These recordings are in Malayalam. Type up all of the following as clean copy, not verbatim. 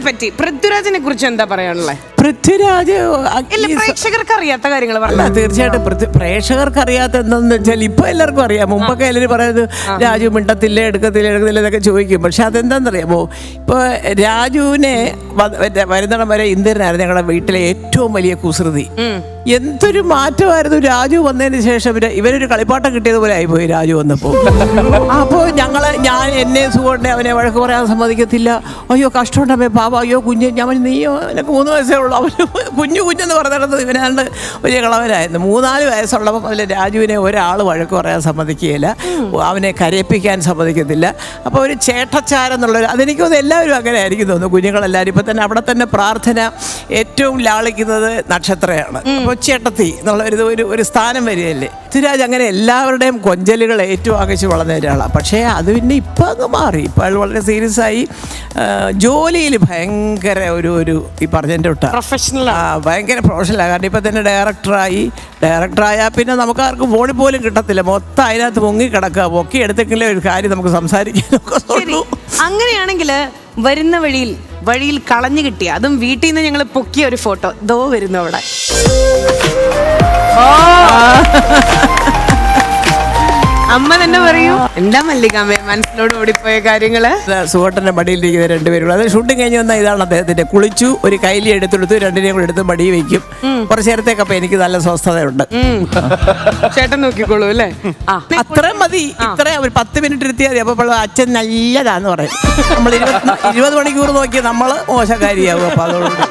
പറ്റി പൃഥ്വിരാജിനെ കുറിച്ച് എന്താ പറയാനുള്ളത്? പൃഥ്വിരാജ് പ്രേക്ഷകർക്ക് അറിയാത്ത കാര്യങ്ങൾ അല്ല, തീർച്ചയായിട്ടും പ്രേക്ഷകർക്ക് അറിയാത്ത എന്താണെന്ന് വെച്ചാൽ ഇപ്പൊ എല്ലാവർക്കും അറിയാം. മുമ്പൊക്കെ എല്ലാവരും പറയുന്നത് രാജു മിണ്ടത്തില്ല, എടുക്കത്തില്ല എന്നൊക്കെ ചോദിക്കും. പക്ഷെ അതെന്താണെന്നറിയാമോ, ഇപ്പൊ രാജുവിനെ വരുന്നിടം വരെ ഇന്ദ്രനായിരുന്നു ഞങ്ങളുടെ വീട്ടിലെ ഏറ്റവും വലിയ കുസൃതി. എന്തൊരു മാറ്റമായിരുന്നു രാജു വന്നതിന് ശേഷം. ഇവരൊരു കളിപ്പാട്ടം കിട്ടിയതുപോലെ ആയിപ്പോയി രാജു വന്നപ്പോൾ. അപ്പോൾ ഞാൻ എന്നെ സുഖമുണ്ടെ അവനെ വഴക്ക് പറയാൻ സമ്മതിക്കത്തില്ല. അയ്യോ കഷ്ടമുണ്ടമ്മേ പാപ, അയ്യോ കുഞ്ഞ്, ഞാൻ നീയോ എനിക്ക് 3 വയസ്സേ ഉള്ളൂ. അവന് കുഞ്ഞെന്ന് പറഞ്ഞിടത്ത് ഇവനാണ്ട് വലിയ കളവനായിരുന്നു. 3-4 വയസ്സുള്ളപ്പോൾ അതിൽ രാജുവിനെ ഒരാൾ വഴക്ക് പറയാൻ സമ്മതിക്കുകയില്ല, അവനെ കരയിപ്പിക്കാൻ സമ്മതിക്കത്തില്ല. അപ്പോൾ ഒരു ചേട്ടച്ചാരെന്നുള്ളൊരു, അതെനിക്കൊന്ന് എല്ലാവരും അങ്ങനെ ആയിരിക്കും തോന്നുന്നു. കുഞ്ഞുങ്ങളെല്ലാവരും ഇപ്പം തന്നെ അവിടെ തന്നെ പ്രാർത്ഥന ഏറ്റവും ലാളിക്കുന്നത് നക്ഷത്രയാണ്. അപ്പോൾ ചേട്ടത്തി എന്നുള്ള ഒരു സ്ഥാനം വരികയല്ലേ. പൃഥ്വിരാജ് അങ്ങനെ എല്ലാവരുടെയും കൊഞ്ചലുകൾ ഏറ്റുവാങ്ങിച്ച് വളർന്ന ഒരാളാണ്. പക്ഷേ അത് പിന്നെ ഇപ്പം അങ്ങ് മാറി. ഇപ്പോൾ അയാൾ വളരെ സീരിയസ് ആയി. ജോലിയിൽ ഭയങ്കര ഒരു ഈ പറഞ്ഞതിൻ്റെ ഒട്ട ഭയങ്കര പ്രൊഫഷണലാണ്. കാരണം ഇപ്പം തന്നെ ഡയറക്ടറായാൽ പിന്നെ നമുക്കാർക്കും ഫോണിൽ പോലും കിട്ടത്തില്ല. മൊത്തം അതിനകത്ത് മുങ്ങിക്കിടക്കുക. പൊക്കി എടുത്തെങ്കിലേ ഒരു കാര്യം നമുക്ക് സംസാരിക്കാനൊക്കെ ഉള്ളൂ. അങ്ങനെയാണെങ്കിൽ വരുന്ന വഴിയിൽ കളഞ്ഞു കിട്ടിയ, അതും വീട്ടിൽ നിന്ന് ഞങ്ങൾ പൊക്കിയ ഒരു ഫോട്ടോ ദോ വരുന്നു അവിടെ. അമ്മ തന്നെ പറയൂ, എന്താ മല്ലികാമ്മേ മനസ്സിലോട് ഓടിപ്പോയ കാര്യങ്ങള്? സുഹൃത്തിന്റെ മടിയിലിരിക്കുന്ന രണ്ടുപേരും, അത് ഷൂട്ടിംഗ് കഴിഞ്ഞ് വന്നാൽ ഇതാണ് അദ്ദേഹത്തിന്റെ. കുളിച്ചു, ഒരു കൈലി എടുത്തെടുത്ത് രണ്ടിനെയും കൂടെ എടുത്ത് മടി വയ്ക്കും. കുറച്ചു നേരത്തേക്കപ്പൊ എനിക്ക് നല്ല സ്വസ്ഥതയുണ്ട്. ചേട്ടൻ നോക്കിക്കോളൂ അല്ലേ? അത്രയും മതി. ഇത്രയും ഒരു 10 മിനിറ്റ് ഇരുത്തിയാൽ മതി. അപ്പൊ അച്ഛൻ നല്ലതാന്ന് പറയും. നമ്മൾ 20 മണിക്കൂർ നോക്കി നമ്മള് മോശക്കാരിയാവും. അപ്പൊ അതുകൊണ്ട്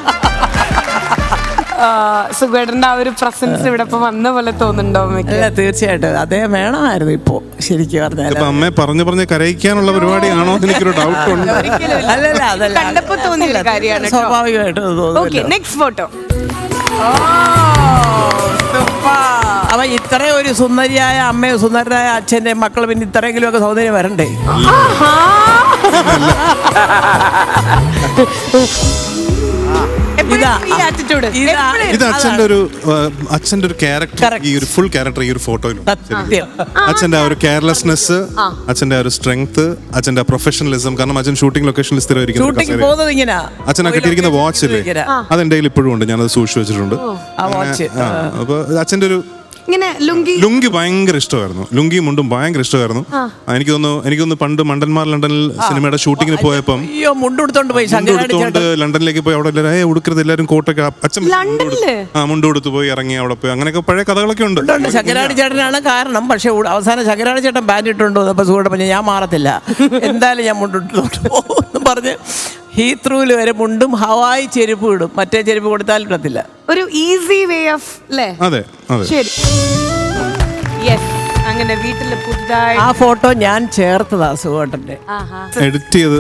സുഖേട്ടന്റെ ആ ഒരു പ്രസൻസ് ഇവിടെ ഇപ്പൊ വന്ന പോലെ തോന്നുന്നുണ്ടോ? അല്ല, തീർച്ചയായിട്ടും അദ്ദേഹം വേണമായിരുന്നു ഇപ്പോ. ശരിക്കും പറഞ്ഞാൽ അമ്മയെ പറഞ്ഞ് കരയിക്കാനുള്ള പരിപാടിയാണോ എനിക്കൊരു ഡൗട്ട് ഉണ്ട്. അല്ലല്ല, അതല്ല, കണ്ടപ്പോ തോന്നിയ കാര്യമാണ്. സ്വാഭാവികമായിട്ടും തോന്നുന്നു. Next photo. അവ ഇത്രയും ഒരു സുന്ദരിയായ അമ്മയും സുന്ദരനായ അച്ഛന്റെ മക്കൾ പിന്നെ ഇത്രയെങ്കിലും ഒക്കെ സൗന്ദര്യം വരണ്ടേ? ഇത് അച്ഛന്റെ ഒരു ക്യാരക്ടർ, ഈ ഒരു ഫുൾ ക്യാരക്ടർ ഈ ഒരു ഫോട്ടോയിലുണ്ട്. അച്ഛന്റെ ആ ഒരു കെയർലെസ്നെസ്, അച്ഛന്റെ ആ ഒരു സ്ട്രെങ്ത്, അച്ഛന്റെ പ്രൊഫഷണലിസം. കാരണം അച്ഛൻ ഷൂട്ടിംഗ് ലൊക്കേഷനിൽ സ്ഥിരമായിരിക്കും. അച്ഛനെ കിട്ടിയിരിക്കുന്ന വാച്ച് ഇല്ലേ, അതെന്റെ കയ്യിൽ ഇപ്പോഴും ഉണ്ട്. ഞാനത് സൂക്ഷിച്ചു വെച്ചിട്ടുണ്ട്. അപ്പൊ അച്ഛന്റെ ഒരു ലുങ്കി ഭയങ്കര ഇഷ്ടമായിരുന്നു. ലുങ്കി മുണ്ടും ഭയങ്കര ഇഷ്ടമായിരുന്നു. എനിക്ക് തോന്നുന്നു പണ്ട് മണ്ടന്മാർ ലണ്ടനിൽ സിനിമയുടെ ഷൂട്ടിങ്ങിന് പോയപ്പം മുണ്ടുകൊടുത്തോണ്ട് ലണ്ടനിലേക്ക് പോയി അവിടെ എല്ലാവരും ഉടുക്കരുത്, എല്ലാവരും കോട്ടൊക്കെ അച്ഛൻ മുണ്ടുകൊടുത്ത് പോയി ഇറങ്ങി അവിടെ പോയി. അങ്ങനെയൊക്കെ പഴയ കഥകളൊക്കെ ഉണ്ട്. ശങ്കരാടി ചേട്ടനാണ് കാരണം. പക്ഷെ അവസാനം ശങ്കരാടി ചേട്ടൻ പാൻറ് ഇട്ടുണ്ടോ അപ്പൊ സുഖം പറഞ്ഞ ഞാൻ മാറത്തില്ല, എന്തായാലും ഞാൻ മുണ്ടിട്ടോട്ട് പോകും പറഞ്ഞ് ഹീത്രൂല് വരെ മുണ്ടും ഹവായി ചെരുപ്പ് ഇടും. മറ്റേ ചെരുപ്പ് കൊടുത്താൽ ഇടത്തില്ല. ഒരു ഈസി വേ ഓഫ് അല്ലേ? അതെ, ശരി. അങ്ങനെ വീട്ടില് പുതുതായി ആ ഫോട്ടോ ഞാൻ ചേർത്തതാ സുഖേട്ടന്റെ. എഡിറ്റ് ചെയ്ത്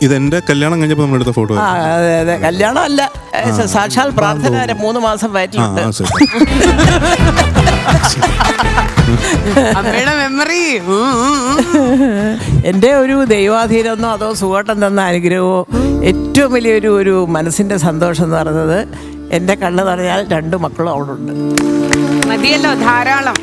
ഇത് എന്റെ കല്യാണം കഴിഞ്ഞപ്പോ നമ്മൾ എടുത്ത ഫോട്ടോ. അതെ അതെ, കല്യാണം അല്ല, സാക്ഷാൽ പ്രാർത്ഥന വരെ 3 മാസം വയറ്റിലുണ്ട്. മെമ്മറി എൻ്റെ ഒരു ദൈവാധീനമോ അതോ സുഖേട്ടൻ തന്ന അനുഗ്രഹമോ ഏറ്റവും വലിയൊരു മനസ്സിന്റെ സന്തോഷം എന്ന് പറയുന്നത്, എൻ്റെ കണ്ണ് നിറഞ്ഞാൽ 2 മക്കളും അവിടെ ഉണ്ട്. മതിയല്ലോ, ധാരാളം.